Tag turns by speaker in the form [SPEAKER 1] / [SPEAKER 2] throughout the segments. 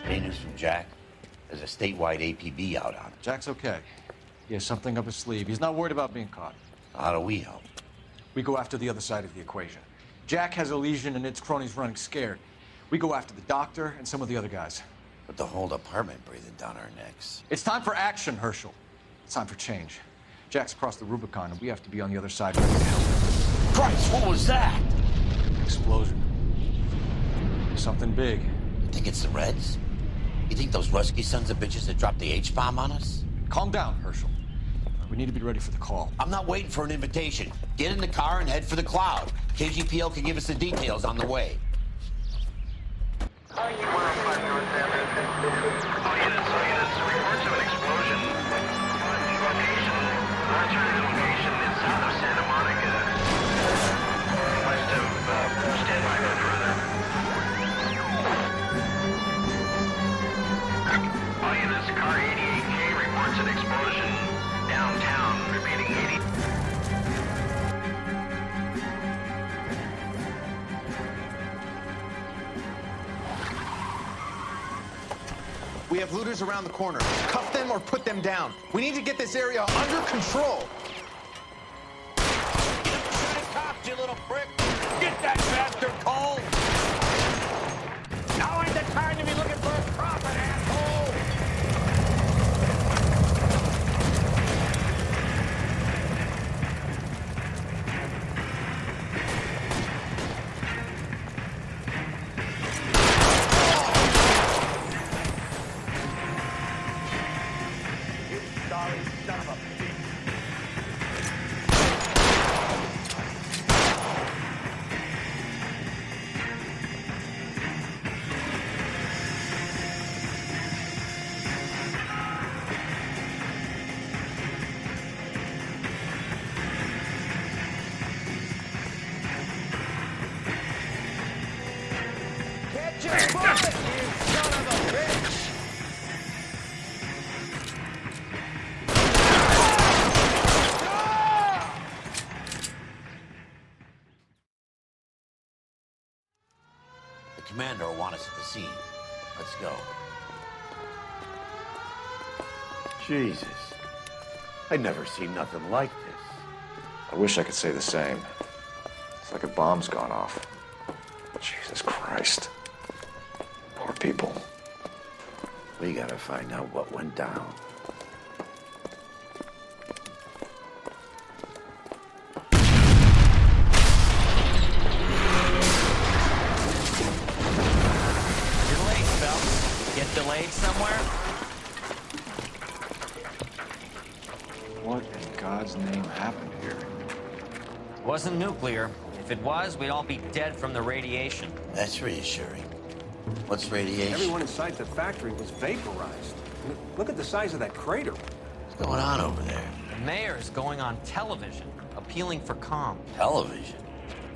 [SPEAKER 1] Any news from Jack? There's a statewide APB out on him.
[SPEAKER 2] Jack's okay. He has something up his sleeve. He's not worried about being caught.
[SPEAKER 1] How do we help?
[SPEAKER 2] We go after the other side of the equation. Jack has a legion and its cronies running scared. We go after the doctor and some of the other guys.
[SPEAKER 1] But the whole department breathing down our necks.
[SPEAKER 2] It's time for action, Herschel. It's time for change. Jack's crossed the Rubicon, and we have to be on the other side ready to help.
[SPEAKER 1] Christ, what was that?
[SPEAKER 2] Explosion. Something big.
[SPEAKER 1] You think it's the Reds? You think those Rusky sons of bitches that dropped the H-bomb on us?
[SPEAKER 2] Calm down, Herschel. We need to be ready for the call.
[SPEAKER 1] I'm not waiting for an invitation. Get in the car and head for the cloud. KGPL can give us the details on the way.
[SPEAKER 3] All units. Reports of an explosion. Location. Alternative location is south of Santa Monica. West of, stand by for further. All units, car 88K reports an explosion downtown. Repeating 80.
[SPEAKER 4] We have looters around the corner. Cuff them or put them down. We need to get this area under control.
[SPEAKER 1] Shut it, cops, you little prick! Get that bastard cold! Now ain't the time to be looking for a profit, asshole!
[SPEAKER 3] Sorry, son of a bitch. Catch your foot, you son of a bitch!
[SPEAKER 1] The commander will want us at the scene. Let's go. Jesus. I'd never seen nothing like this.
[SPEAKER 5] I wish I could say the same. It's like a bomb's gone off. Jesus Christ. Poor people.
[SPEAKER 1] We gotta find out what went down.
[SPEAKER 6] You're late, Phelps. Get delayed somewhere?
[SPEAKER 2] What in God's name happened here?
[SPEAKER 6] Wasn't nuclear. If it was, we'd all be dead from the radiation.
[SPEAKER 1] That's reassuring. What's radiation?
[SPEAKER 7] Everyone inside the factory was vaporized. Look at the size of that crater.
[SPEAKER 1] What's going on over there?
[SPEAKER 6] The mayor is going on television, appealing for calm.
[SPEAKER 1] Television?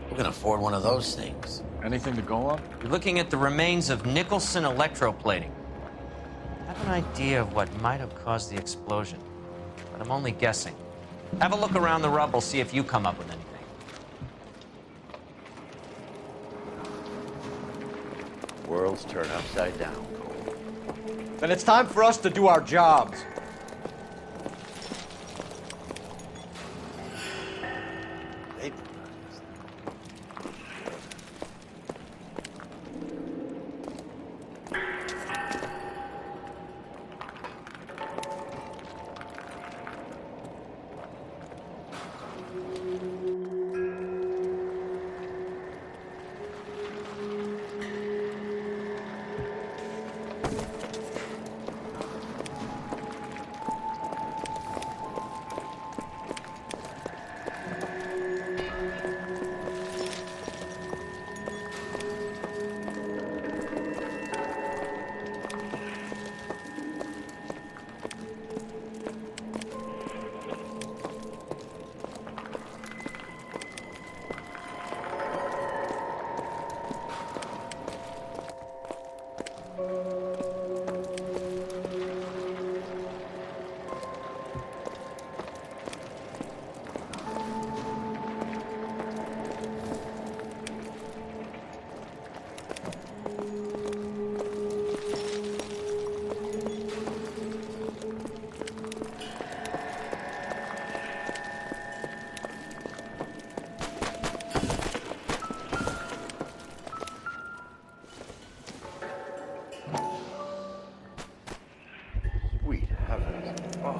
[SPEAKER 1] Who can afford one of those things?
[SPEAKER 2] Anything to go on?
[SPEAKER 6] You're looking at the remains of Nicholson electroplating. I have an idea of what might have caused the explosion, but I'm only guessing. Have a look around the rubble, see if you come up with anything.
[SPEAKER 1] Worlds turn upside down.
[SPEAKER 2] Then it's time for us to do our jobs.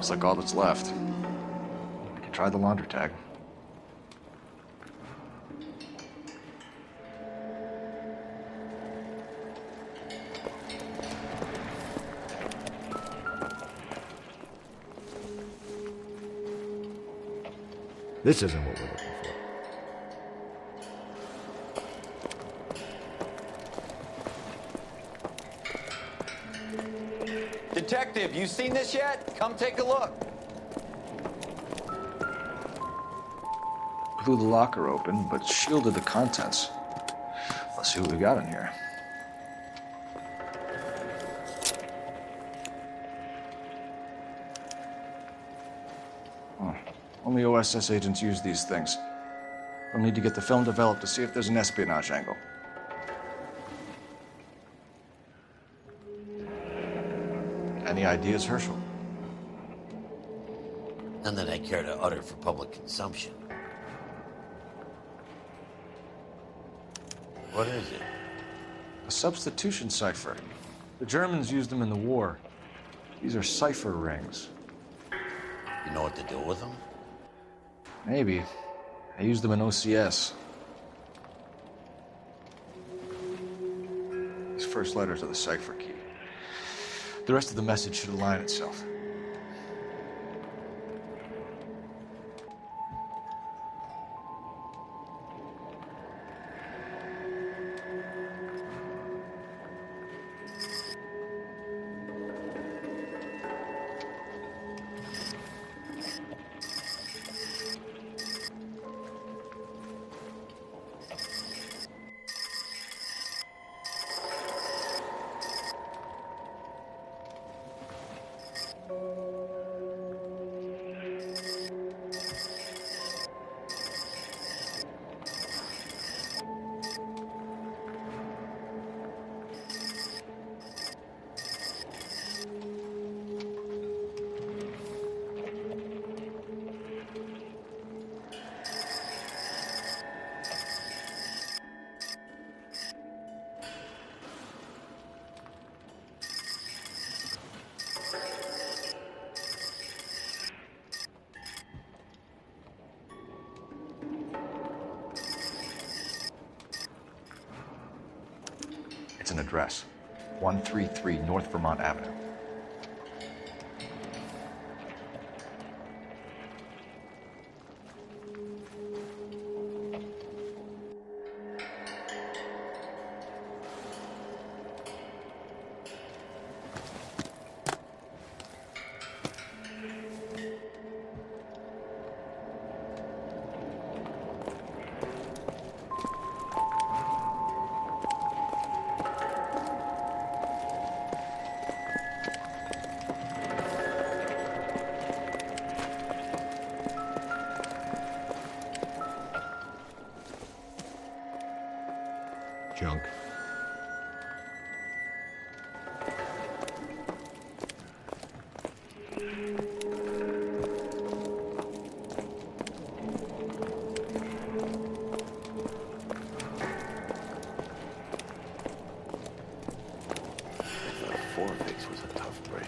[SPEAKER 5] Looks like all that's left. We can try the laundry tag.
[SPEAKER 8] This isn't what we're looking for.
[SPEAKER 9] Detective, you seen this yet? Come take a look.
[SPEAKER 5] Blew the locker open, but shielded the contents. Let's see what we got in here. Oh, only OSS agents use these things. We'll need to get the film developed to see if there's an espionage angle. Any ideas, Herschel?
[SPEAKER 1] None that I care to utter for public consumption. What is it?
[SPEAKER 5] A substitution cipher. The Germans used them in the war. These are cipher rings.
[SPEAKER 1] You know what to do with them?
[SPEAKER 5] Maybe. I used them in OCS. These first letters are the cipher key. The rest of the message should align itself. It's an address. 133 North Vermont Avenue.
[SPEAKER 8] Junk.
[SPEAKER 1] Forfix was a tough break.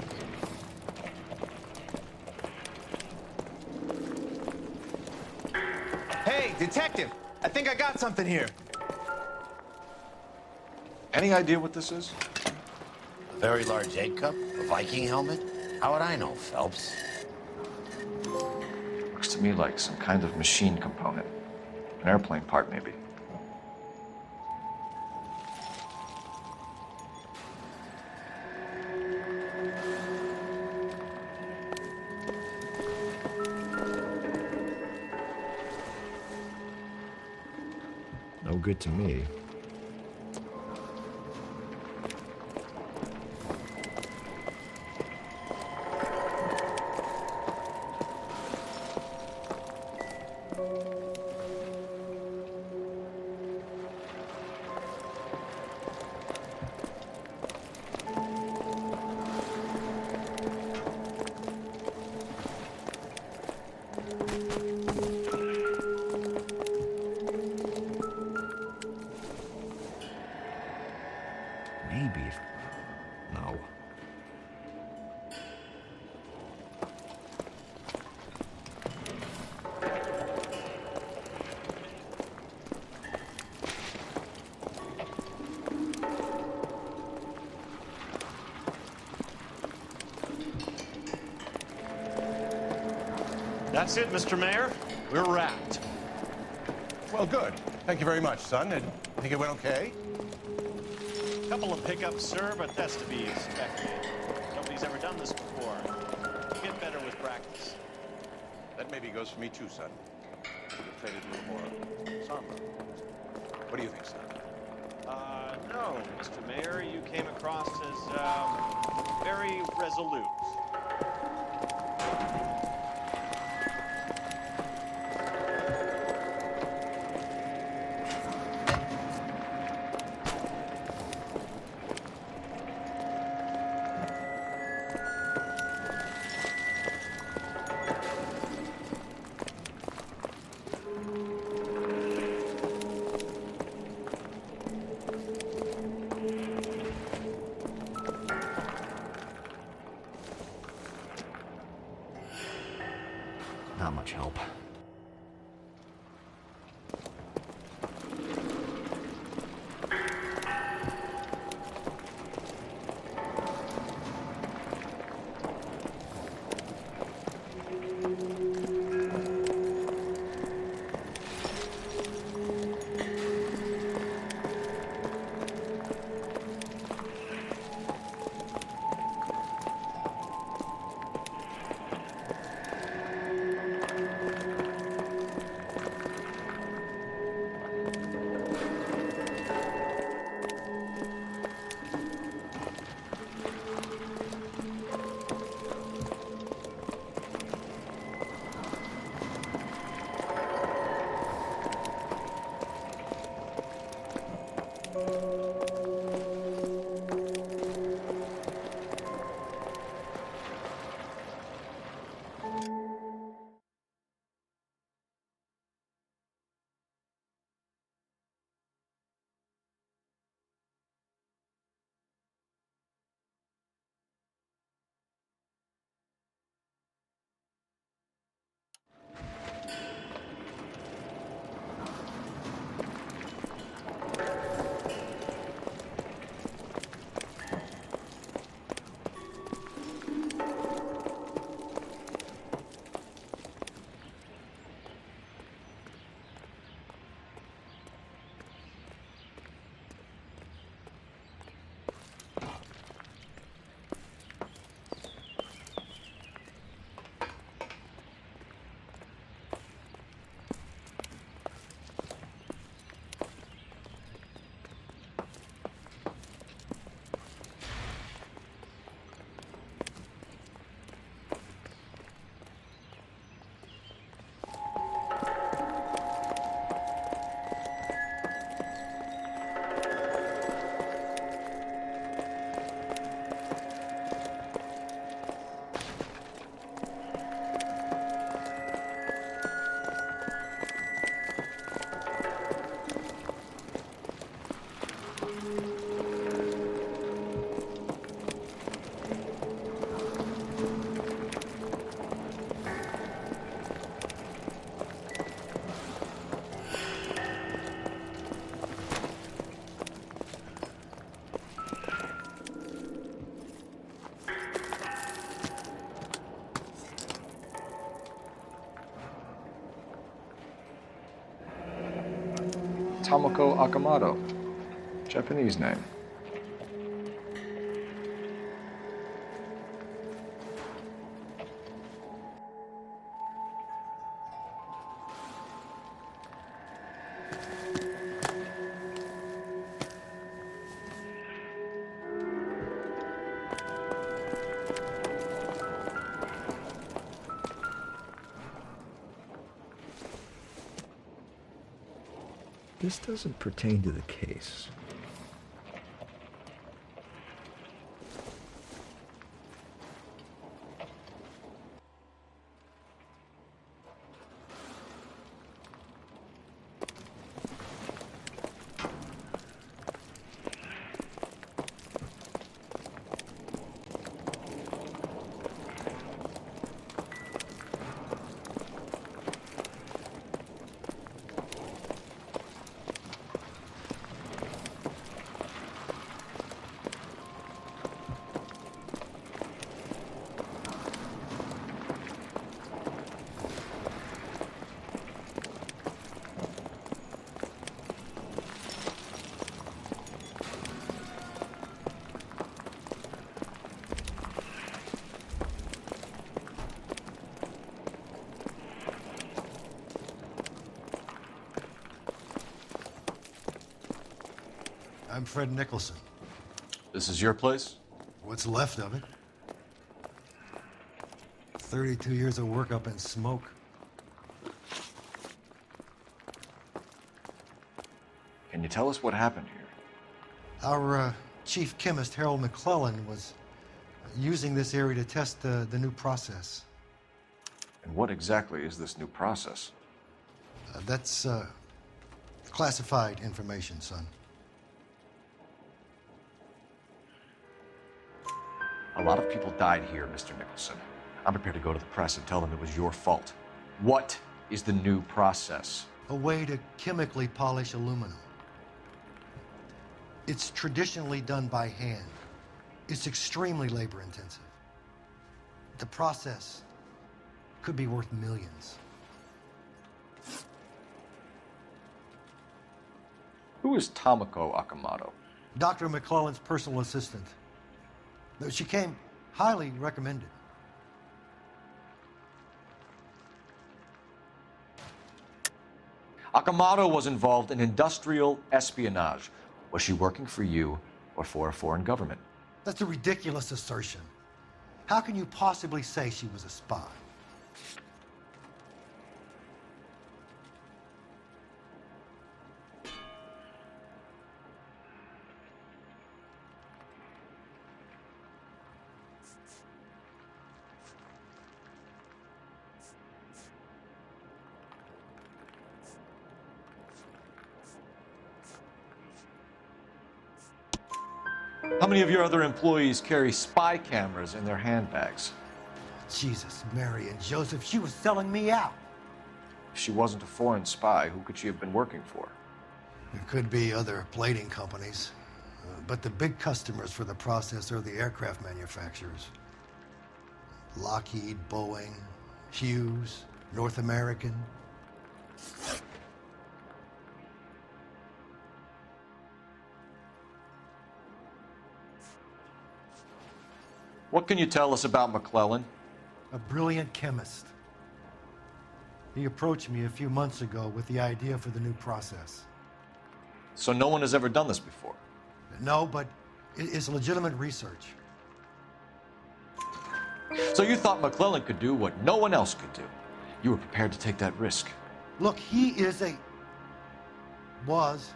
[SPEAKER 4] Hey, detective! I think I got something here.
[SPEAKER 5] Any idea what this is?
[SPEAKER 1] A very large egg cup? A Viking helmet? How would I know, Phelps?
[SPEAKER 5] Looks to me like some kind of machine component. An airplane part, maybe.
[SPEAKER 8] No good to me.
[SPEAKER 10] That's it, Mr. Mayor. We're wrapped.
[SPEAKER 11] Well, good. Thank you very much, son. And think it went okay?
[SPEAKER 10] Couple of pickups, sir, but that's to be expected. Nobody's ever done this before. You get better with practice.
[SPEAKER 11] That maybe goes for me too, son. Should have traded a little more somber. What do you think, son?
[SPEAKER 10] No, Mr. Mayor, you came across as, very resolute.
[SPEAKER 8] Not much help.
[SPEAKER 5] Tomoko Akamoto. Japanese name.
[SPEAKER 8] This doesn't pertain to the case.
[SPEAKER 12] I'm Fred Nicholson.
[SPEAKER 2] This is your place?
[SPEAKER 12] What's left of it? 32 years of work up in smoke.
[SPEAKER 2] Can you tell us what happened here?
[SPEAKER 12] Our chief chemist, Harold McClellan, was using this area to test the new process.
[SPEAKER 2] And what exactly is this new process?
[SPEAKER 12] That's classified information, son.
[SPEAKER 2] A lot of people died here, Mr. Nicholson. I'm prepared to go to the press and tell them it was your fault. What is the new process?
[SPEAKER 12] A way to chemically polish aluminum. It's traditionally done by hand. It's extremely labor intensive. The process could be worth millions.
[SPEAKER 2] Who is Tomoko Akamoto?
[SPEAKER 12] Dr. McClellan's personal assistant. She came highly recommended.
[SPEAKER 2] Akamoto was involved in industrial espionage. Was she working for you or for a foreign government?
[SPEAKER 12] That's a ridiculous assertion. How can you possibly say she was a spy?
[SPEAKER 2] How many of your other employees carry spy cameras in their handbags?
[SPEAKER 12] Jesus, Mary and Joseph, she was selling me out.
[SPEAKER 2] If she wasn't a foreign spy, who could she have been working for?
[SPEAKER 12] There could be other plating companies, but the big customers for the process are the aircraft manufacturers. Lockheed, Boeing, Hughes, North American.
[SPEAKER 2] What can you tell us about McClellan?
[SPEAKER 12] A brilliant chemist. He approached me a few months ago with the idea for the new process.
[SPEAKER 2] So no one has ever done this before?
[SPEAKER 12] No, but it's legitimate research.
[SPEAKER 2] So you thought McClellan could do what no one else could do? You were prepared to take that risk?
[SPEAKER 12] Look, he was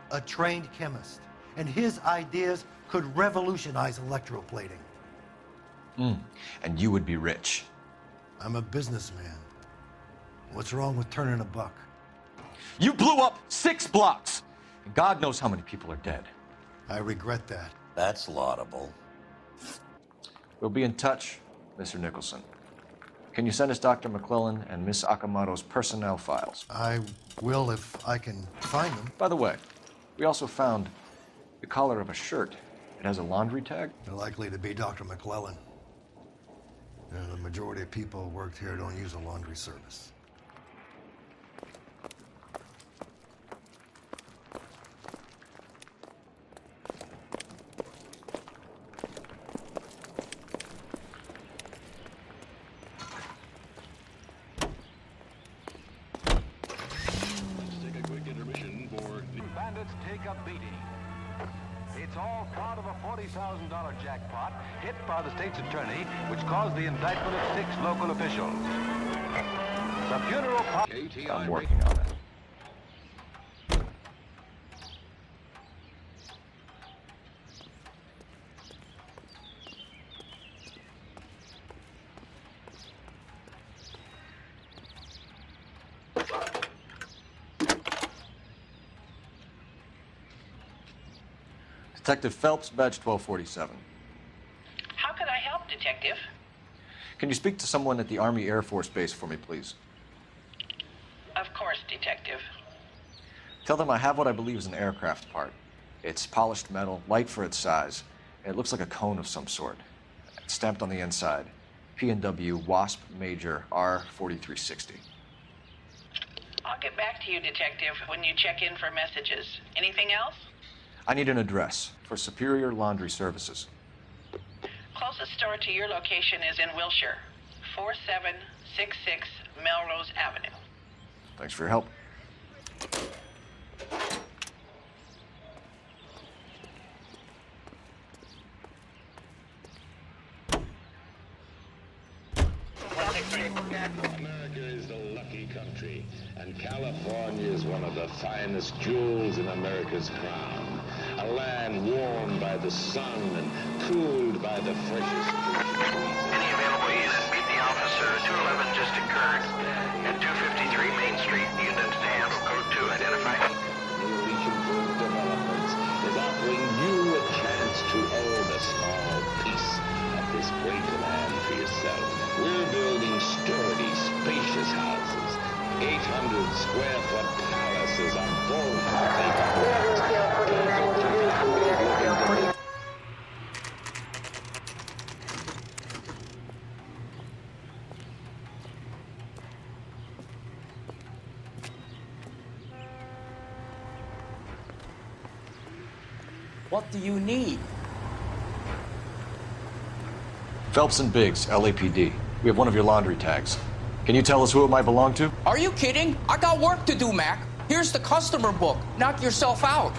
[SPEAKER 12] a trained chemist, and his ideas could revolutionize electroplating.
[SPEAKER 2] And you would be rich.
[SPEAKER 12] I'm a businessman. What's wrong with turning a buck?
[SPEAKER 2] You blew up 6 blocks! And God knows how many people are dead.
[SPEAKER 12] I regret that.
[SPEAKER 1] That's laudable.
[SPEAKER 2] We'll be in touch, Mr. Nicholson. Can you send us Dr. McClellan and Miss Akamoto's personnel files?
[SPEAKER 12] I will if I can find them.
[SPEAKER 2] By the way, we also found the collar of a shirt. It has a laundry tag.
[SPEAKER 12] They're likely to be Dr. McClellan. The majority of people who worked here don't use a laundry service.
[SPEAKER 3] Bandits take a beating. It's all part of a $40,000 jackpot hit by the state's attorney, which caused the indictment of 6 local officials. The funeral
[SPEAKER 2] I'm working on it. Detective Phelps, badge 1247.
[SPEAKER 13] How can I help, Detective?
[SPEAKER 2] Can you speak to someone at the Army Air Force Base for me, please?
[SPEAKER 13] Of course, Detective.
[SPEAKER 2] Tell them I have what I believe is an aircraft part. It's polished metal, light for its size. It looks like a cone of some sort. It's stamped on the inside. P&W Wasp Major R4360.
[SPEAKER 13] I'll get back to you, Detective, when you check in for messages. Anything else?
[SPEAKER 2] I need an address for Superior Laundry Services.
[SPEAKER 13] Closest store to your location is in Wilshire, 4766 Melrose Avenue.
[SPEAKER 2] Thanks for your help.
[SPEAKER 14] America is a lucky country, and California is one of the finest jewels in America's crown. A land warmed by the sun and cooled by the freshest breezes.
[SPEAKER 15] Any available unit, meet the officer. 211 just occurred at 253 Main Street. Unit to handle code 2 identified.
[SPEAKER 14] New Legion Developments is offering you a chance to own a small piece of this great land for yourself. We're building sturdy, spacious houses, 800 square foot palaces on full complete.
[SPEAKER 9] What do you need?
[SPEAKER 2] Phelps and Biggs, LAPD. We have one of your laundry tags. Can you tell us who it might belong to?
[SPEAKER 9] Are you kidding? I got work to do, Mac. Here's the customer book. Knock yourself out.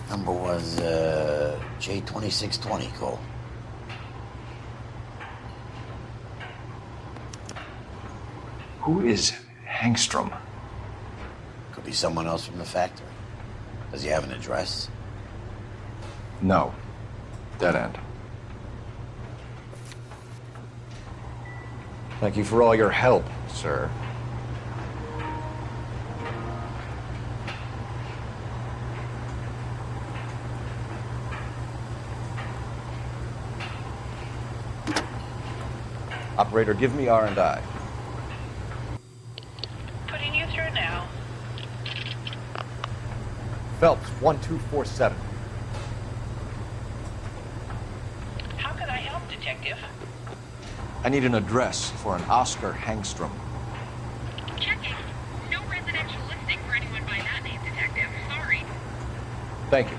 [SPEAKER 1] Number was J2620, Cole.
[SPEAKER 2] Who is Hangstrom?
[SPEAKER 1] Could be someone else from the factory. Does he have an address?
[SPEAKER 2] No. Dead end. Thank you for all your help, sir. Operator, give me R&I.
[SPEAKER 13] Putting you through now.
[SPEAKER 2] Phelps, 1247.
[SPEAKER 13] How could I help, Detective?
[SPEAKER 2] I need an address for an Oscar Hangstrom.
[SPEAKER 16] Checking. No residential listing for anyone by that name, Detective. Sorry.
[SPEAKER 2] Thank you.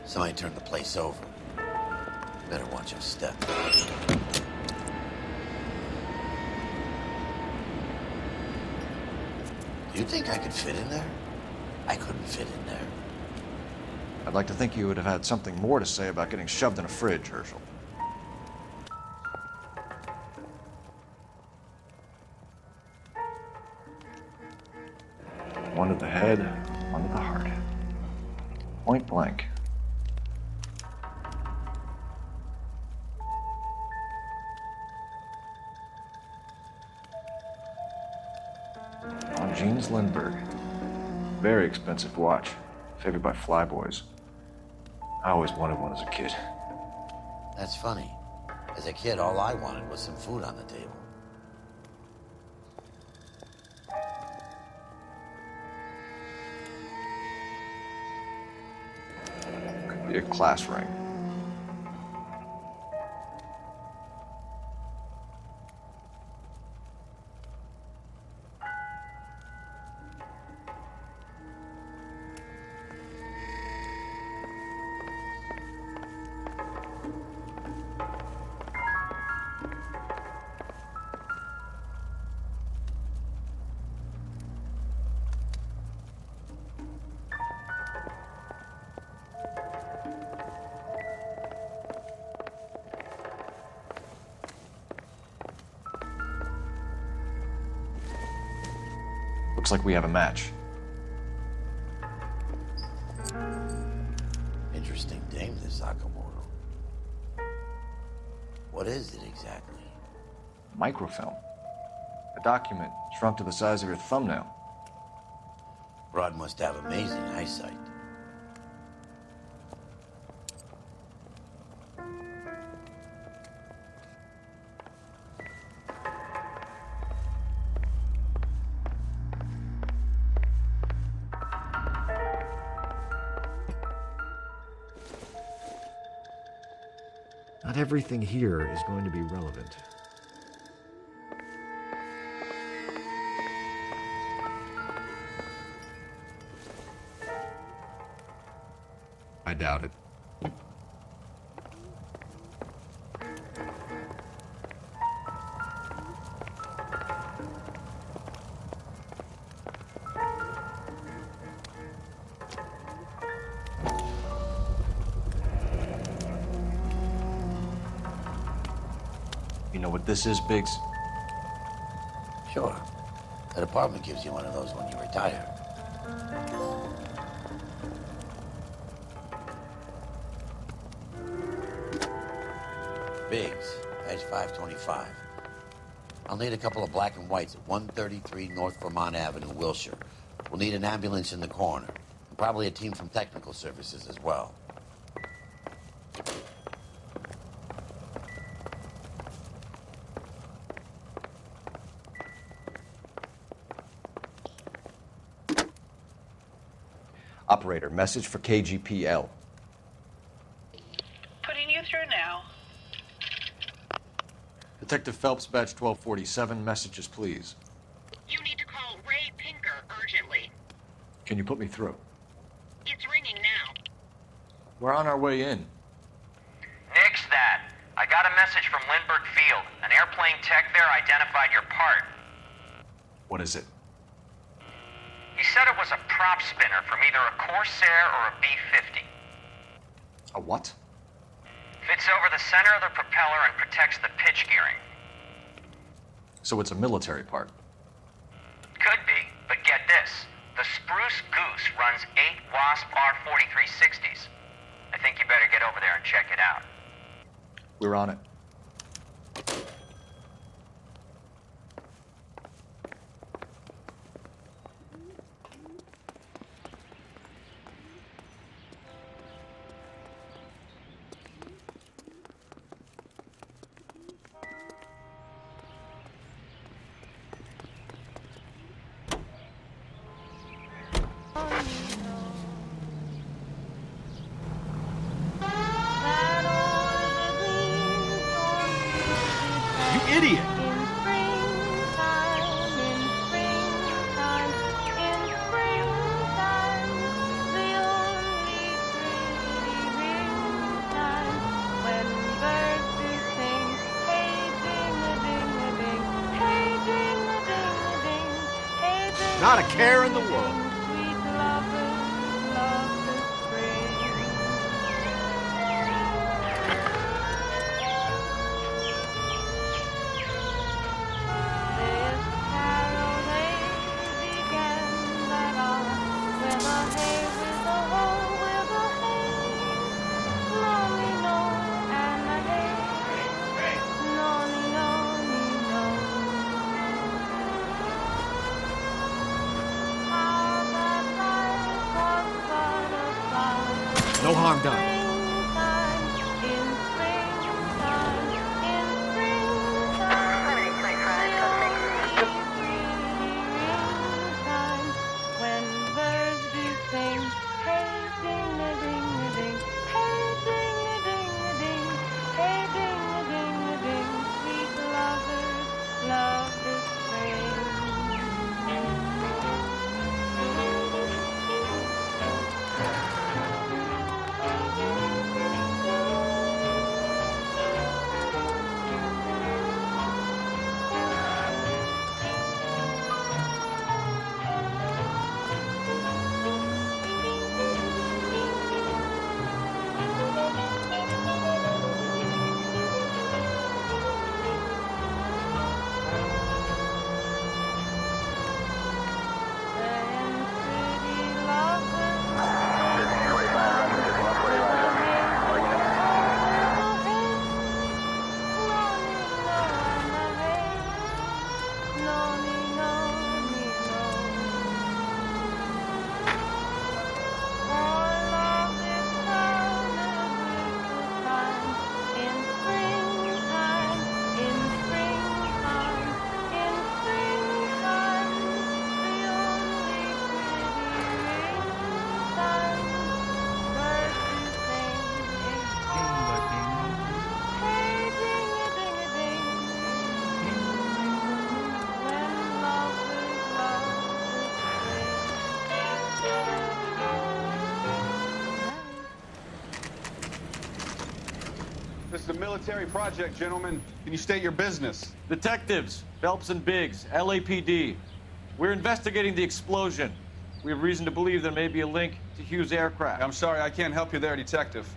[SPEAKER 1] Somebody turned the place over. Better watch your step. Do you think I could fit in there? I couldn't fit in there.
[SPEAKER 2] I'd like to think you would have had something more to say about getting shoved in a fridge, Herschel. One to the head, one to the heart. Point blank. On Jeans Lindbergh. Very expensive watch. Favored by flyboys. I always wanted one as a kid.
[SPEAKER 1] That's funny. As a kid, all I wanted was some food on the table.
[SPEAKER 2] Could be a class ring. Looks like we have a match.
[SPEAKER 1] Interesting dame, this Sakamoto. What is it exactly?
[SPEAKER 2] Microfilm. A document shrunk to the size of your thumbnail.
[SPEAKER 1] Broad must have amazing eyesight.
[SPEAKER 8] Not everything here is going to be relevant. I doubt it.
[SPEAKER 2] You know what this is, Biggs?
[SPEAKER 1] Sure. The department gives you one of those when you retire. Biggs, page 525. I'll need a couple of black and whites at 133 North Vermont Avenue, Wilshire. We'll need an ambulance in the corner. And probably a team from technical services as well.
[SPEAKER 2] Operator, message for KGPL.
[SPEAKER 13] Putting you through now.
[SPEAKER 2] Detective Phelps, badge 1247, messages, please.
[SPEAKER 16] You need to call Ray Pinker urgently.
[SPEAKER 2] Can you put me through?
[SPEAKER 16] It's ringing now.
[SPEAKER 2] We're on our way in.
[SPEAKER 17] Nix that. I got a message from Lindbergh Field. An airplane tech there identified your part.
[SPEAKER 2] What is it?
[SPEAKER 17] He said it was a prop spinner from either a Corsair or a B-50.
[SPEAKER 2] A what?
[SPEAKER 17] Fits over the center of the propeller and protects the pitch gearing.
[SPEAKER 2] So it's a military part.
[SPEAKER 17] Could be, but get this. The Spruce Goose runs 8 Wasp R-4360s. I think you better get over there and check it out.
[SPEAKER 2] We're on it.
[SPEAKER 7] Not a care in the world. No harm done.
[SPEAKER 4] This is a military project, gentlemen. Can you state your business?
[SPEAKER 2] Detectives, Phelps and Biggs, LAPD. We're investigating the explosion. We have reason to believe there may be a link to Hughes' aircraft.
[SPEAKER 4] I'm sorry, I can't help you there, Detective.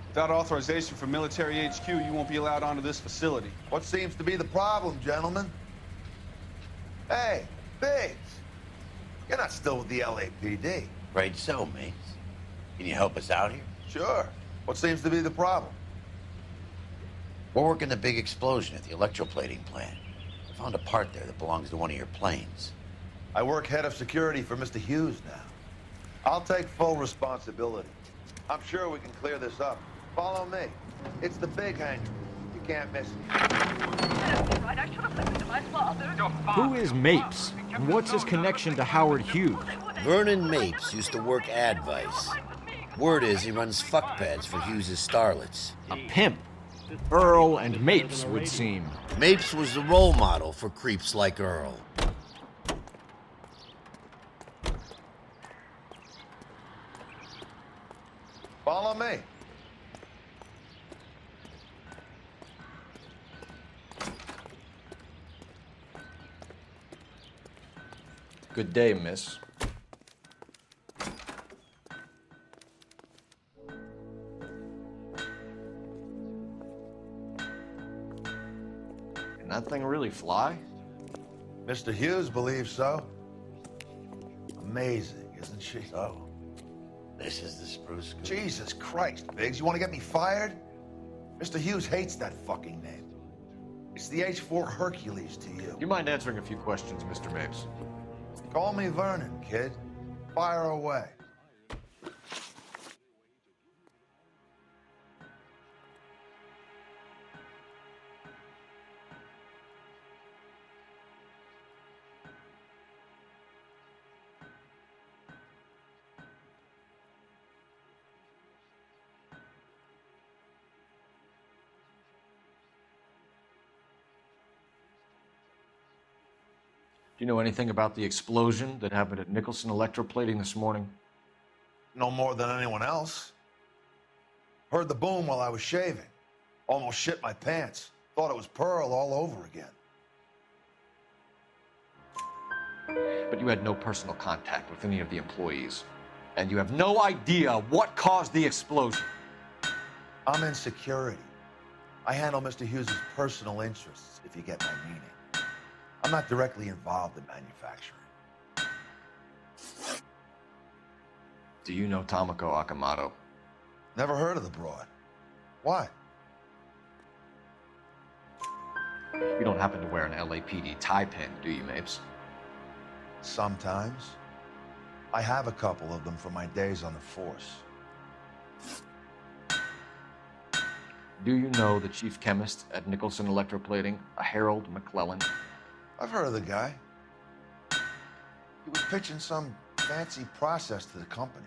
[SPEAKER 4] Without authorization from military HQ, you won't be allowed onto this facility.
[SPEAKER 18] What seems to be the problem, gentlemen? Hey, Biggs. You're not still with the LAPD.
[SPEAKER 1] Right so, mates. Can you help us out here?
[SPEAKER 18] Sure. What seems to be the problem?
[SPEAKER 1] We're working the big explosion at the electroplating plant. I found a part there that belongs to one of your planes.
[SPEAKER 18] I work head of security for Mr. Hughes now. I'll take full responsibility. I'm sure we can clear this up. Follow me. It's the big hangar. You can't miss it.
[SPEAKER 7] Who is Mapes? And what's his connection to Howard Hughes?
[SPEAKER 1] Vernon Mapes used to work Advice. Word is he runs fuck pads for Hughes' starlets.
[SPEAKER 7] A pimp. Earl and Mapes would seem.
[SPEAKER 1] Mapes was the role model for creeps like Earl.
[SPEAKER 18] Follow me.
[SPEAKER 2] Good day, miss. Can that thing really fly?
[SPEAKER 18] Mr. Hughes believes so. Amazing, isn't she?
[SPEAKER 1] So, this is the Spruce Goose.
[SPEAKER 18] Jesus Christ, Biggs, you want to get me fired? Mr. Hughes hates that fucking name. It's the H-4 Hercules to you.
[SPEAKER 2] Do you mind answering a few questions, Mr. Mapes?
[SPEAKER 18] Call me Vernon, kid. Fire away.
[SPEAKER 2] Do you know anything about the explosion that happened at Nicholson Electroplating this morning?
[SPEAKER 18] No more than anyone else. Heard the boom while I was shaving. Almost shit my pants. Thought it was Pearl all over again.
[SPEAKER 2] But you had no personal contact with any of the employees. And you have no idea what caused the explosion.
[SPEAKER 18] I'm in security. I handle Mr. Hughes' personal interests, if you get my meaning. I'm not directly involved in manufacturing.
[SPEAKER 2] Do you know Tomoko Akamoto?
[SPEAKER 18] Never heard of the broad. Why?
[SPEAKER 2] You don't happen to wear an LAPD tie pin, do you, Mapes?
[SPEAKER 18] Sometimes. I have a couple of them from my days on the force.
[SPEAKER 2] Do you know the chief chemist at Nicholson Electroplating, a Harold McClellan?
[SPEAKER 18] I've heard of the guy. He was pitching some fancy process to the company.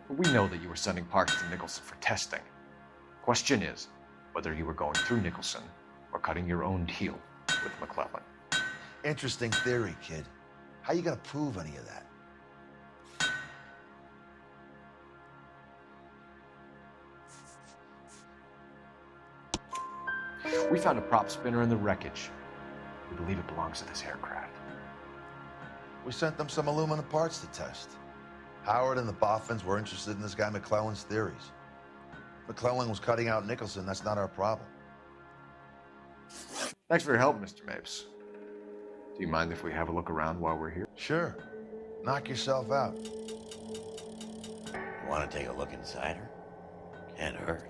[SPEAKER 2] We know that you were sending parts to Nicholson for testing. Question is whether you were going through Nicholson or cutting your own deal with McClellan.
[SPEAKER 18] Interesting theory, kid. How you gonna prove any of that?
[SPEAKER 2] We found a prop spinner in the wreckage. We believe it belongs to this aircraft.
[SPEAKER 18] We sent them some aluminum parts to test. Howard and the Boffins were interested in this guy McClellan's theories. If McClellan was cutting out Nicholson, that's not our problem.
[SPEAKER 2] Thanks for your help, Mr. Mapes. Do you mind if we have a look around while we're here?
[SPEAKER 18] Sure. Knock yourself out.
[SPEAKER 1] You want to take a look inside her? Can't hurt.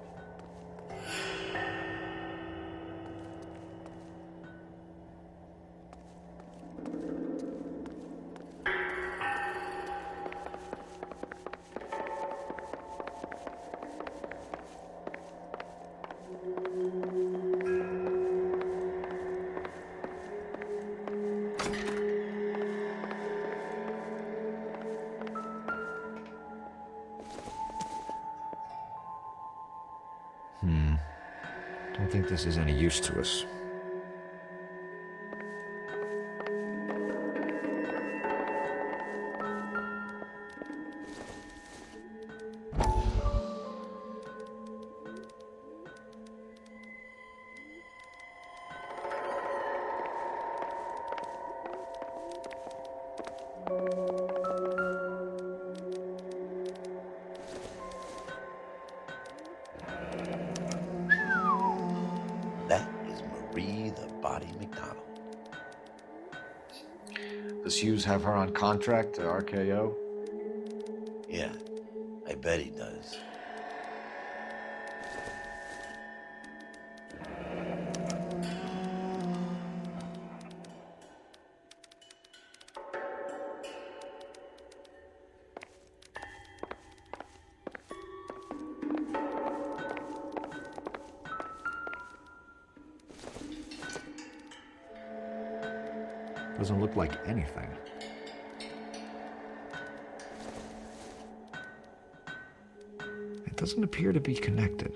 [SPEAKER 8] Don't think this is any use to us.
[SPEAKER 1] That is Marie the Body McDonald.
[SPEAKER 2] Does Hughes have her on contract to RKO?
[SPEAKER 1] Yeah, I bet he does.
[SPEAKER 8] Doesn't look like anything. It doesn't appear to be connected.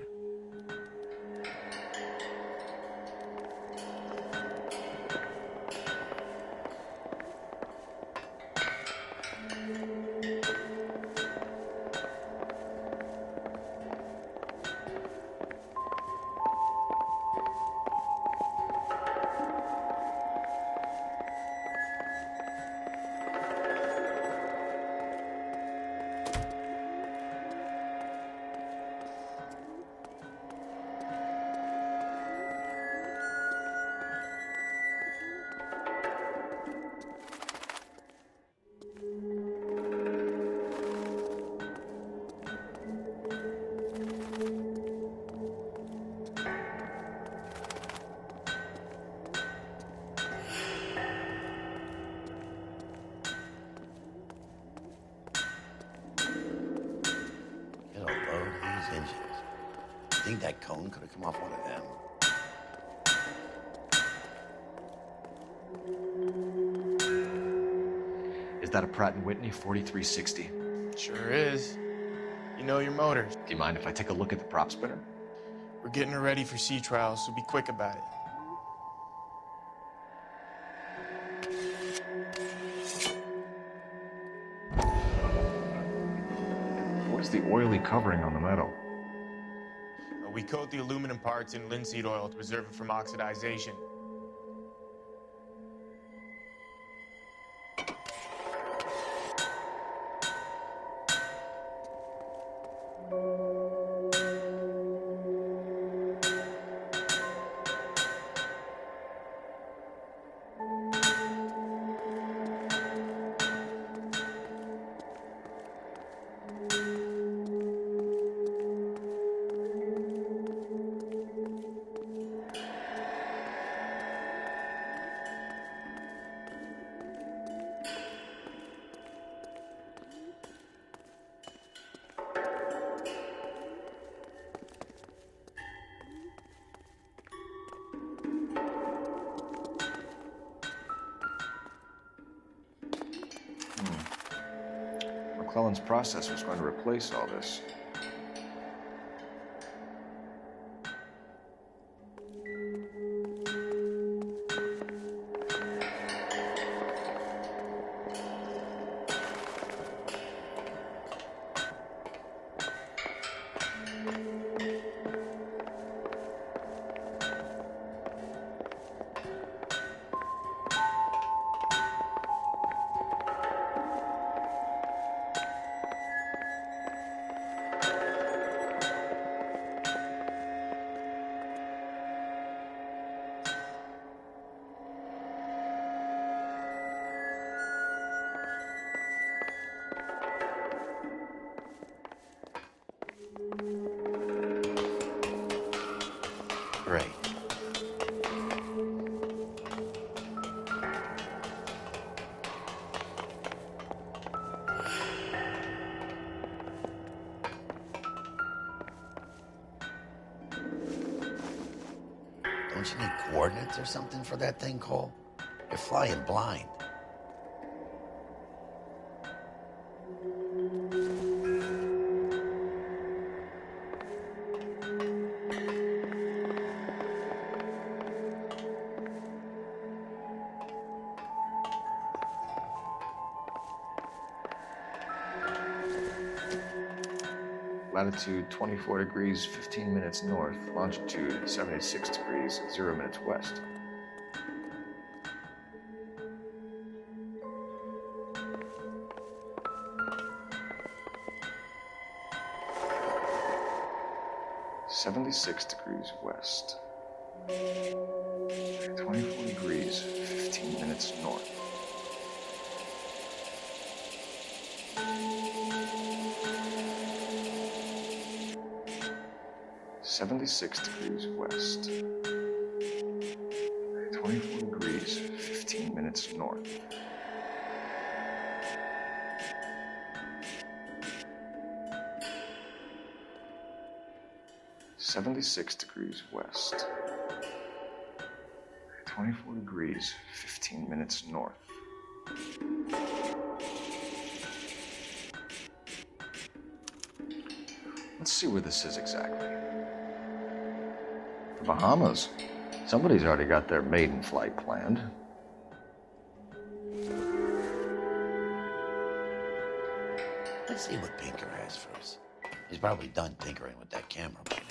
[SPEAKER 8] Think that cone could have come off one of them?
[SPEAKER 2] Is that a Pratt & Whitney 4360?
[SPEAKER 19] Sure is. You know your motors.
[SPEAKER 2] Do you mind if I take a look at the prop spinner?
[SPEAKER 19] We're getting her ready for sea trials, so be quick about it.
[SPEAKER 2] What is the oily covering on the metal?
[SPEAKER 19] We coat the aluminum parts in linseed oil to preserve it from oxidization.
[SPEAKER 2] McClellan's process was going to replace all this.
[SPEAKER 1] Great. Don't you need coordinates or something for that thing, Cole? You're flying blind.
[SPEAKER 2] Latitude 24 degrees, 15 minutes north. Longitude 76 degrees, 0 minutes west. (76 degrees west). 24 degrees, 15 minutes north. (76 degrees west). 24 degrees, 15 minutes north. (76 degrees west). 24 degrees, 15 minutes north. Let's see where this is exactly. The Bahamas. Somebody's already got their maiden flight planned.
[SPEAKER 1] Let's see what Pinker has for us. He's probably done tinkering with that camera by now.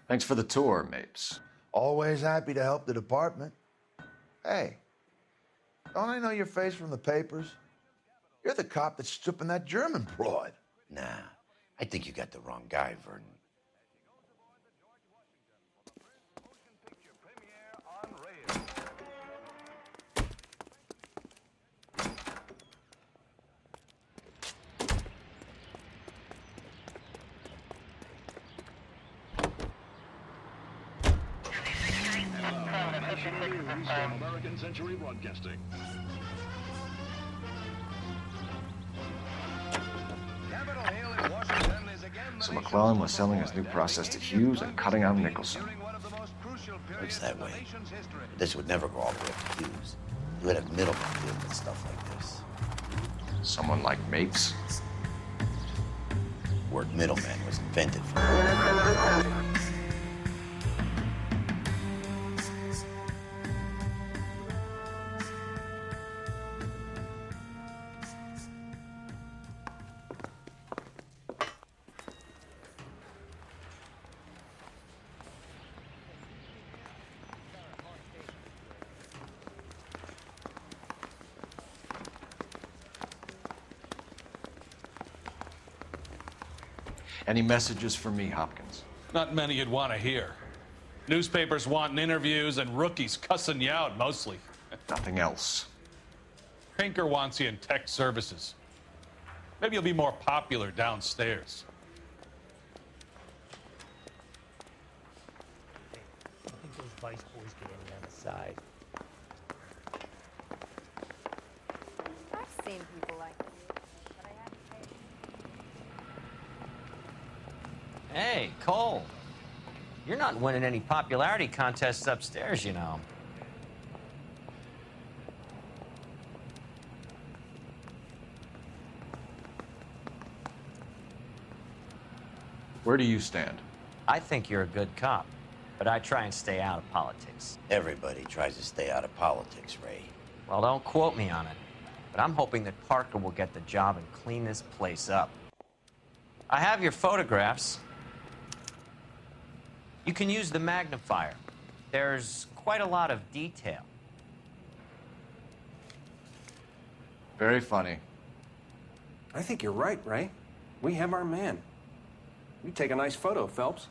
[SPEAKER 2] Thanks for the tour, Mapes.
[SPEAKER 18] Always happy to help the department. Hey, don't I know your face from the papers? You're the cop that's stripping that German broad.
[SPEAKER 1] Nah, I think you got the wrong guy, Vernon.
[SPEAKER 20] American Century Broadcasting.
[SPEAKER 2] So McClellan was selling his new process to Hughes and cutting out Nicholson.
[SPEAKER 1] Looks that way. But this would never go all the way up to Hughes. You would have middlemen dealing with stuff like this.
[SPEAKER 2] Someone like Mapes?
[SPEAKER 1] Word middleman was invented for.
[SPEAKER 2] Any messages for me, Hopkins?
[SPEAKER 21] Not many you'd want to hear. Newspapers wanting interviews and rookies cussing you out, mostly.
[SPEAKER 2] Nothing else.
[SPEAKER 21] Pinker wants you in tech services. Maybe you'll be more popular downstairs.
[SPEAKER 22] I think those vice boys get in on the side.
[SPEAKER 23] I've seen people like you, but I haven't paid.
[SPEAKER 6] Hey, Cole. You're not winning any popularity contests upstairs, you know.
[SPEAKER 2] Where do you stand?
[SPEAKER 6] I think you're a good cop, but I try and stay out of politics.
[SPEAKER 1] Everybody tries to stay out of politics, Ray.
[SPEAKER 6] Well, don't quote me on it, but I'm hoping that Parker will get the job and clean this place up. I have your photographs. You can use the magnifier. There's quite a lot of detail.
[SPEAKER 2] Very funny.
[SPEAKER 7] I think you're right, Ray. We have our man. You take a nice photo, Phelps.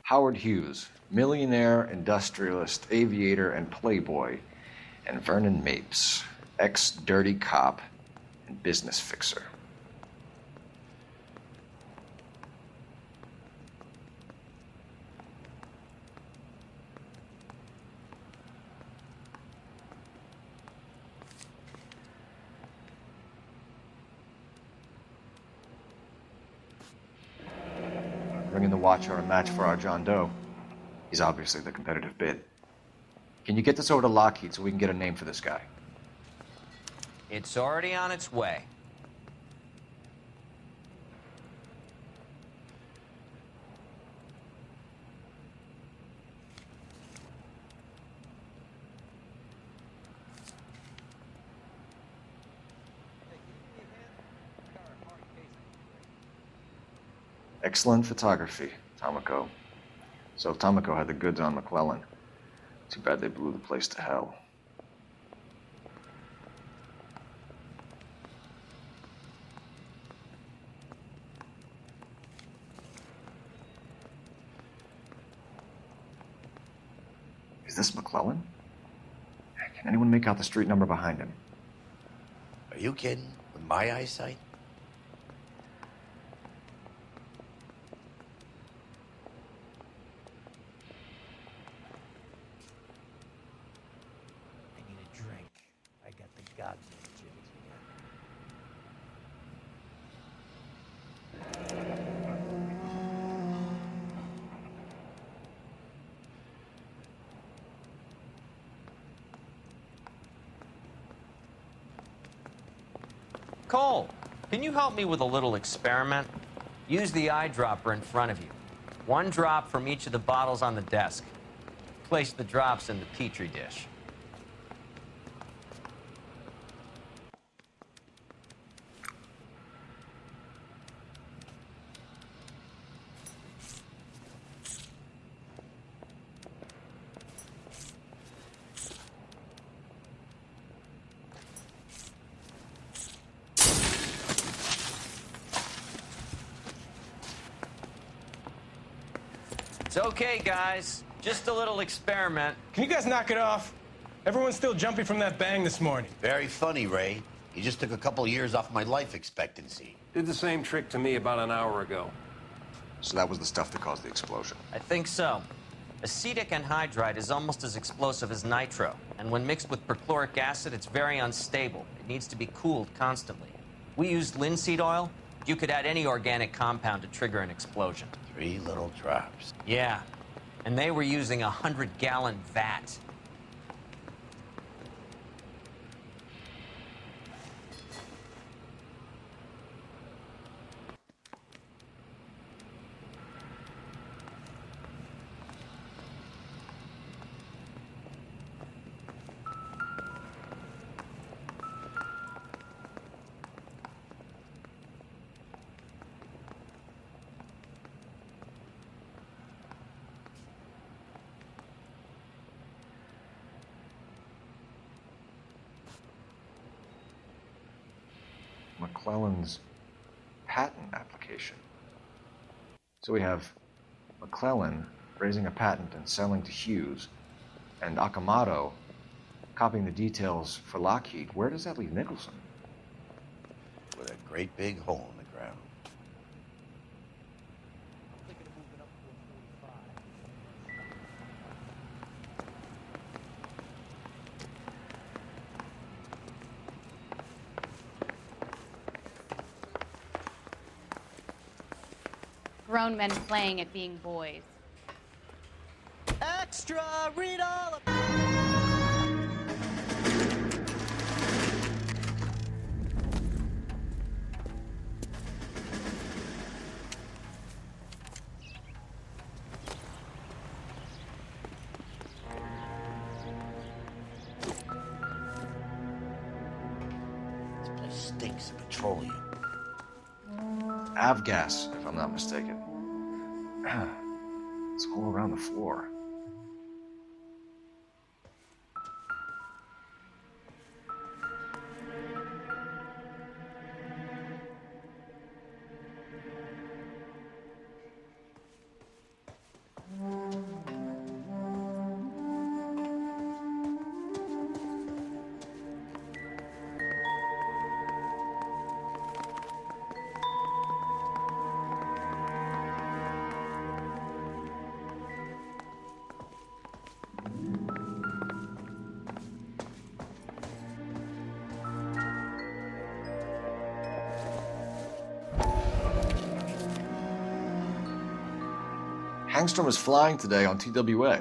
[SPEAKER 2] Howard Hughes, millionaire, industrialist, aviator, and playboy, and Vernon Mapes, ex-dirty cop and business fixer. Bringing the Watcher a match for our John Doe. He's obviously the competitive bid. Can you get this over to Lockheed so we can get a name for this guy?
[SPEAKER 6] It's already on its way.
[SPEAKER 2] Excellent photography, Tomoko. So Tomoko had the goods on McClellan. Too bad they blew the place to hell. Is this McClellan? Can anyone make out the street number behind him?
[SPEAKER 1] Are you kidding? With my eyesight?
[SPEAKER 22] I need a drink. I got the goddamn jitters again.
[SPEAKER 6] Cole, Can you help me with a little experiment? Use the eyedropper in front of you. One drop from each of the bottles on the desk. Place the drops in the Petri dish. It's okay, guys. Just a little experiment.
[SPEAKER 5] Can you guys knock it off? Everyone's still jumping from that bang this morning.
[SPEAKER 1] Very funny, Ray. You just took a couple years off my life expectancy.
[SPEAKER 7] Did the same trick to me about an hour ago.
[SPEAKER 2] So that was the stuff that caused the explosion.
[SPEAKER 6] I think so. Acetic anhydride is almost as explosive as nitro, and when mixed with perchloric acid, it's very unstable. It needs to be cooled constantly. We used linseed oil. You could add any organic compound to trigger an explosion.
[SPEAKER 1] 3 little drops.
[SPEAKER 6] Yeah, and they were using a 100-gallon vat.
[SPEAKER 2] McClellan's patent application. So we have McClellan raising a patent and selling to Hughes, and Akamoto copying the details for Lockheed. Where does that leave Nicholson?
[SPEAKER 1] With a great big hole in the ground.
[SPEAKER 10] Grown men playing at being boys.
[SPEAKER 11] Extra, read all of
[SPEAKER 1] This place stinks of petroleum.
[SPEAKER 2] Avgas, if I'm not mistaken. It's all around the floor. Hangstrom is flying today on TWA.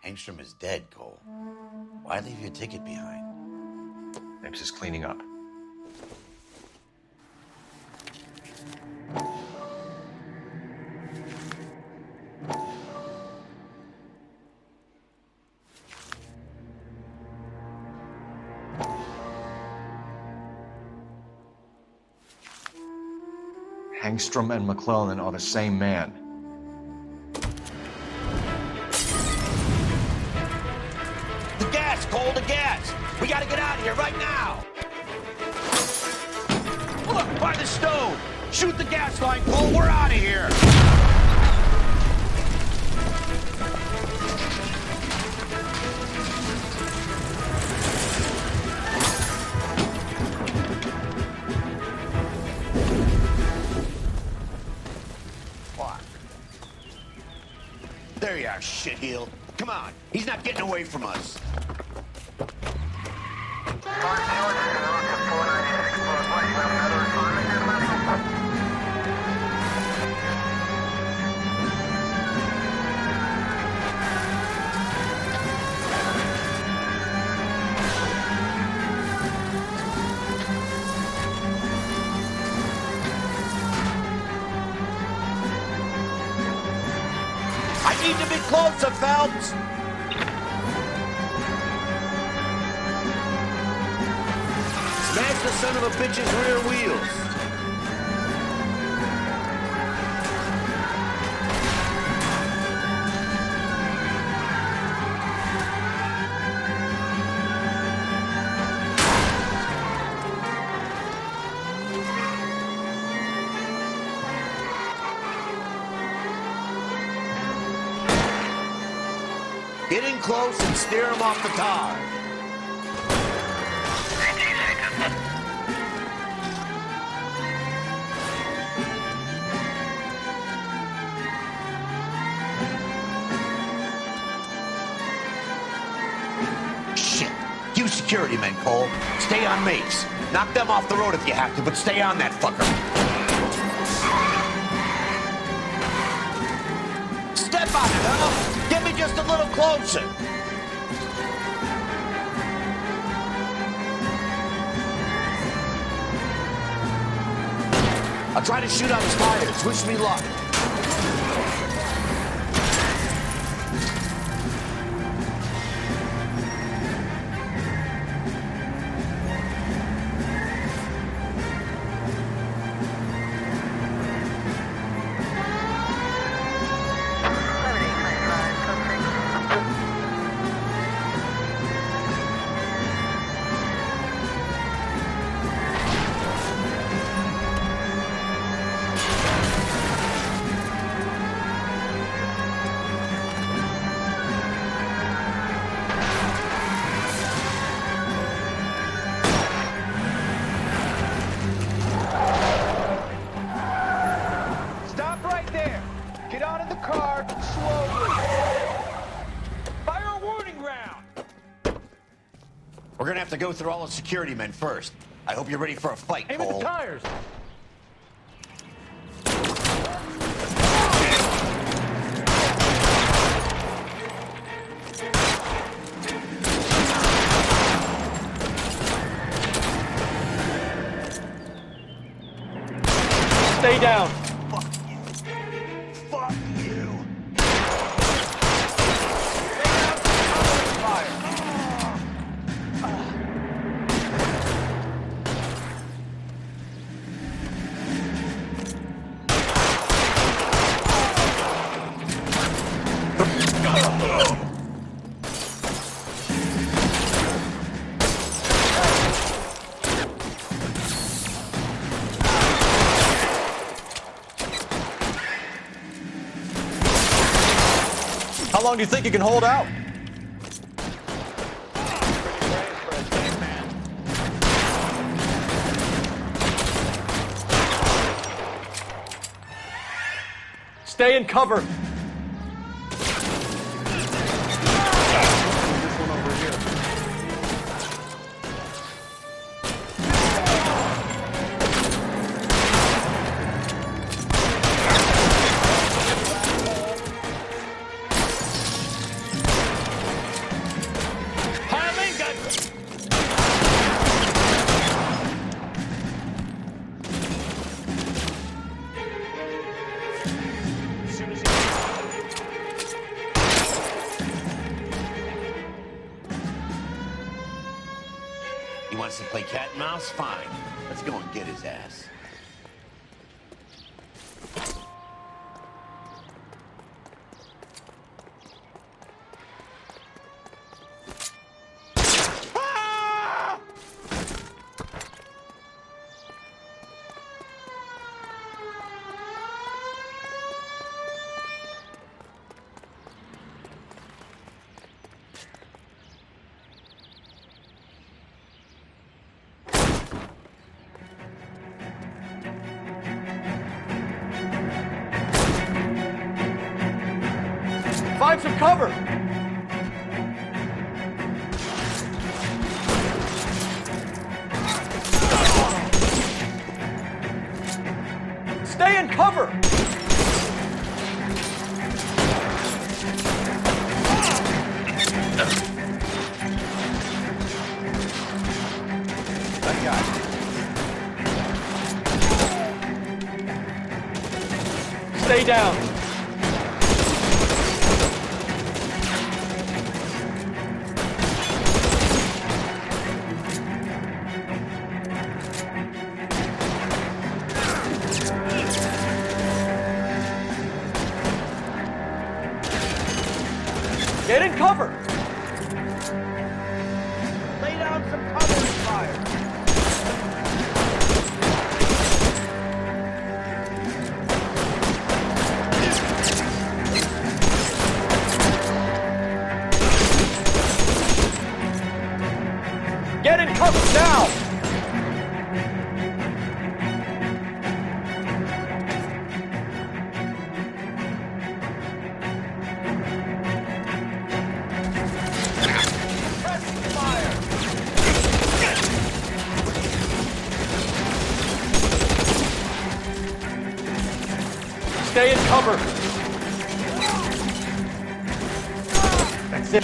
[SPEAKER 1] Hangstrom is dead, Cole. Why leave your ticket behind?
[SPEAKER 2] Ames is cleaning up. Hangstrom and McClellan are the same man.
[SPEAKER 1] The gas, Cole, the gas! We gotta get out of here right now! Look, by the stove! Shoot the gas line, Cole, we're out of here! There you are, shitheel. Come on, he's not getting away from us. I need to be closer, Phelps! Smash the son of a bitch's rear wheels. Get in close and steer him off the tar. Shit. You security men, Cole. Stay on mates. Knock them off the road if you have to, but stay on that fucker. Step on it, huh? Get me just a little closer. I'll try to shoot out his tires. Wish me luck. We're gonna have to go through all the security men first. I hope you're ready for a fight,
[SPEAKER 5] Aim at
[SPEAKER 1] Cole.
[SPEAKER 5] the tires! Stay down.
[SPEAKER 1] Fuck you. Fuck you.
[SPEAKER 2] How long do you think you can hold out?
[SPEAKER 5] Stay in cover.
[SPEAKER 1] He wants to play cat and mouse? Fine. Let's go and get his ass.
[SPEAKER 5] Find some cover. Stay in cover.
[SPEAKER 1] I got it.
[SPEAKER 5] Stay down.
[SPEAKER 3] Get in cover!
[SPEAKER 22] Lay down some cover and fire.
[SPEAKER 3] Get in cover now! Stay in cover. That's it.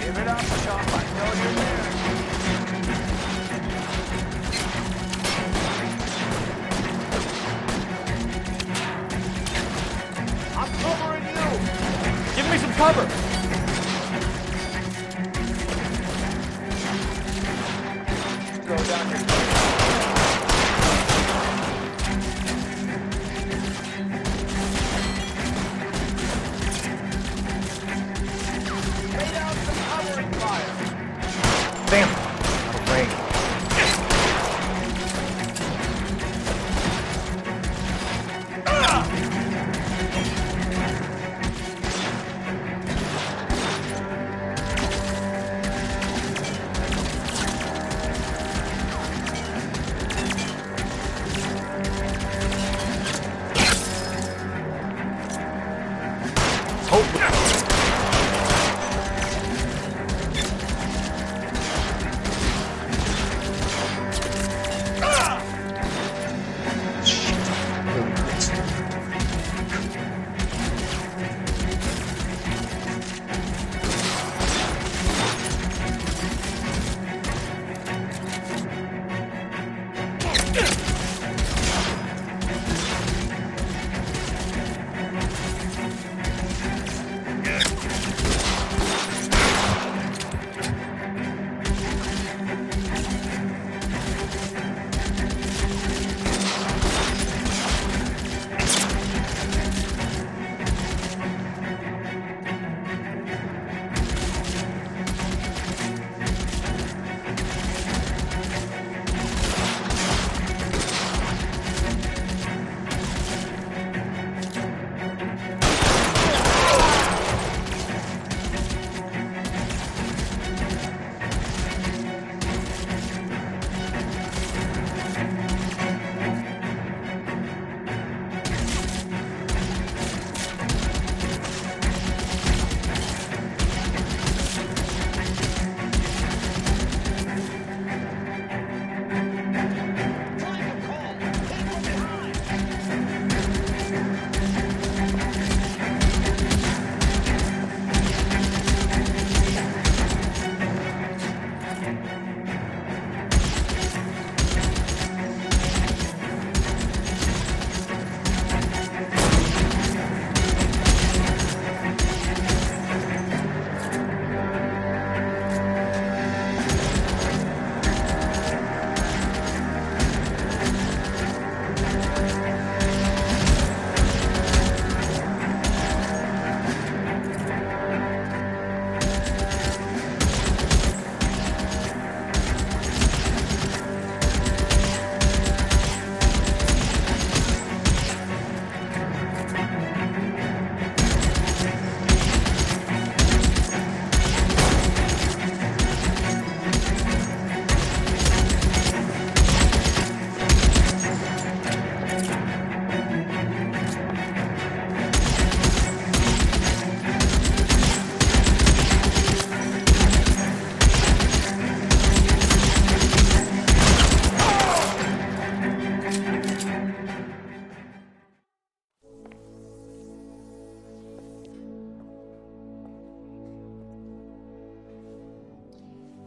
[SPEAKER 22] Give it up, Chop. I know you're there. I'm covering you.
[SPEAKER 3] Give me some cover.
[SPEAKER 22] Throw down your Lay down some covering fire.
[SPEAKER 3] Damn. Out of range.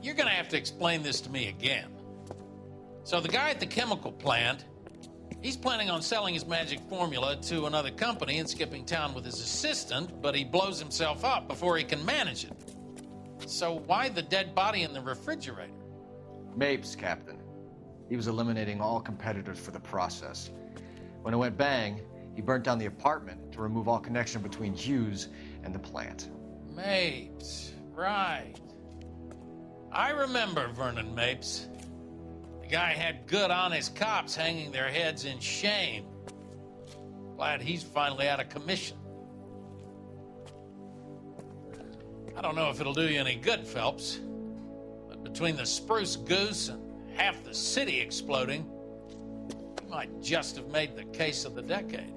[SPEAKER 21] You're gonna have to explain this to me again.
[SPEAKER 11] So the guy at the chemical plant, he's planning on selling his magic formula to another company and skipping town with his assistant, but he blows himself up before he can manage it. So why the dead body in the refrigerator?
[SPEAKER 2] Mapes, Captain. He was eliminating all competitors for the process. When it went bang, he burnt down the apartment to remove all connection between Hughes and the plant.
[SPEAKER 11] Mapes, right. I remember Vernon Mapes. The guy had good, honest cops hanging their heads in shame. Glad he's finally out of commission. I don't know if it'll do you any good, Phelps, but between the spruce goose and half the city exploding, you might just have made the case of the decade.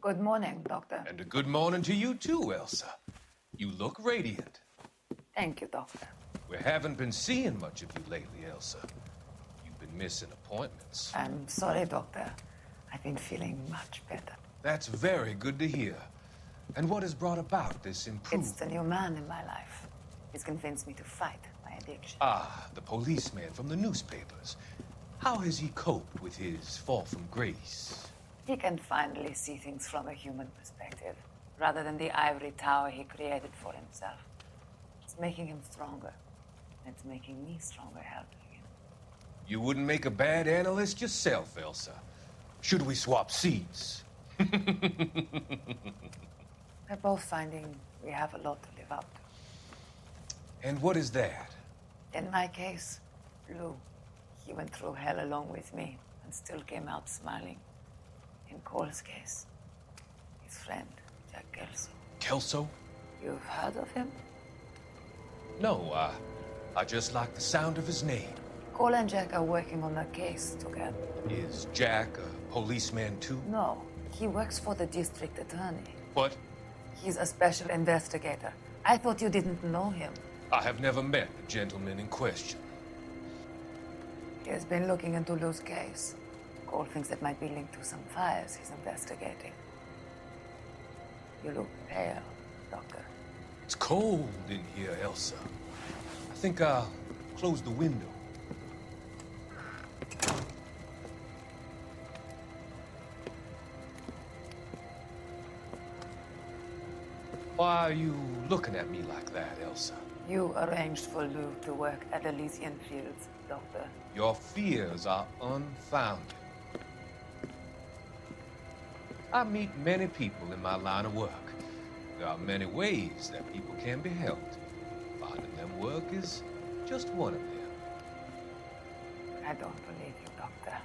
[SPEAKER 12] Good morning, Doctor.
[SPEAKER 5] And a good morning to you too, Elsa. You look radiant.
[SPEAKER 12] Thank you, Doctor.
[SPEAKER 5] We haven't been seeing much of you lately, Elsa. You've been missing appointments.
[SPEAKER 12] I'm sorry, Doctor. I've been feeling much better.
[SPEAKER 5] That's very good to hear. And what has brought about this improvement?
[SPEAKER 12] It's the new man in my life. He's convinced me to fight my addiction.
[SPEAKER 5] Ah, the policeman from the newspapers. How has he coped with his fall from grace?
[SPEAKER 12] He can finally see things from a human perspective, rather than the ivory tower he created for himself. It's making him stronger. It's making me stronger helping him.
[SPEAKER 5] You wouldn't make a bad analyst yourself, Elsa. Should we swap seats?
[SPEAKER 12] We're both finding we have a lot to live up to.
[SPEAKER 5] And what is that?
[SPEAKER 12] In my case, Lou. He went through hell along with me and still came out smiling. In Cole's case, his friend, Jack Kelso.
[SPEAKER 5] Kelso?
[SPEAKER 12] You've heard of him?
[SPEAKER 5] No, I just like the sound of his name.
[SPEAKER 12] Cole and Jack are working on a case together.
[SPEAKER 5] Is Jack a policeman too?
[SPEAKER 12] No, he works for the district attorney.
[SPEAKER 5] What?
[SPEAKER 12] He's a special investigator. I thought you didn't know him.
[SPEAKER 5] I have never met the gentleman in question.
[SPEAKER 12] He has been looking into Lou's case. Cole thinks it might be linked to some fires he's investigating. You look pale, Doctor.
[SPEAKER 5] It's cold in here, Elsa. I think I'll close the window. Why are you looking at me like that, Elsa?
[SPEAKER 12] You arranged for Lou to work at Elysian Fields, Doctor.
[SPEAKER 5] Your fears are unfounded. I meet many people in my line of work. There are many ways that people can be helped. Finding them work is just one of them.
[SPEAKER 12] I don't believe you, Doctor.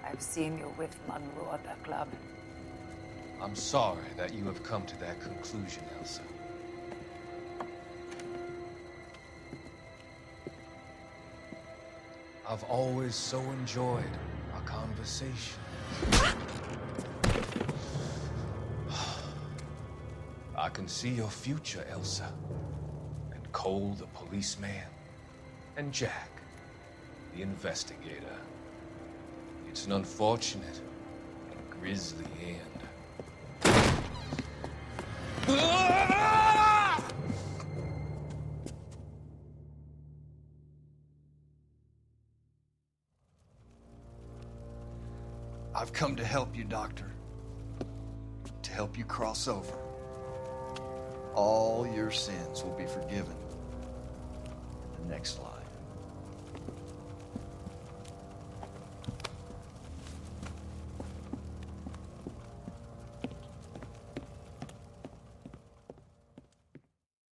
[SPEAKER 12] I've seen you with Monroe at the club.
[SPEAKER 5] I'm sorry that you have come to that conclusion, Elsa. I've always so enjoyed our conversation. I can see your future, Elsa. And Cole, the policeman. And Jack, the investigator. It's an unfortunate and grisly end.
[SPEAKER 8] I've come to help you, Doctor. To help you cross over. All your sins will be forgiven in the next life.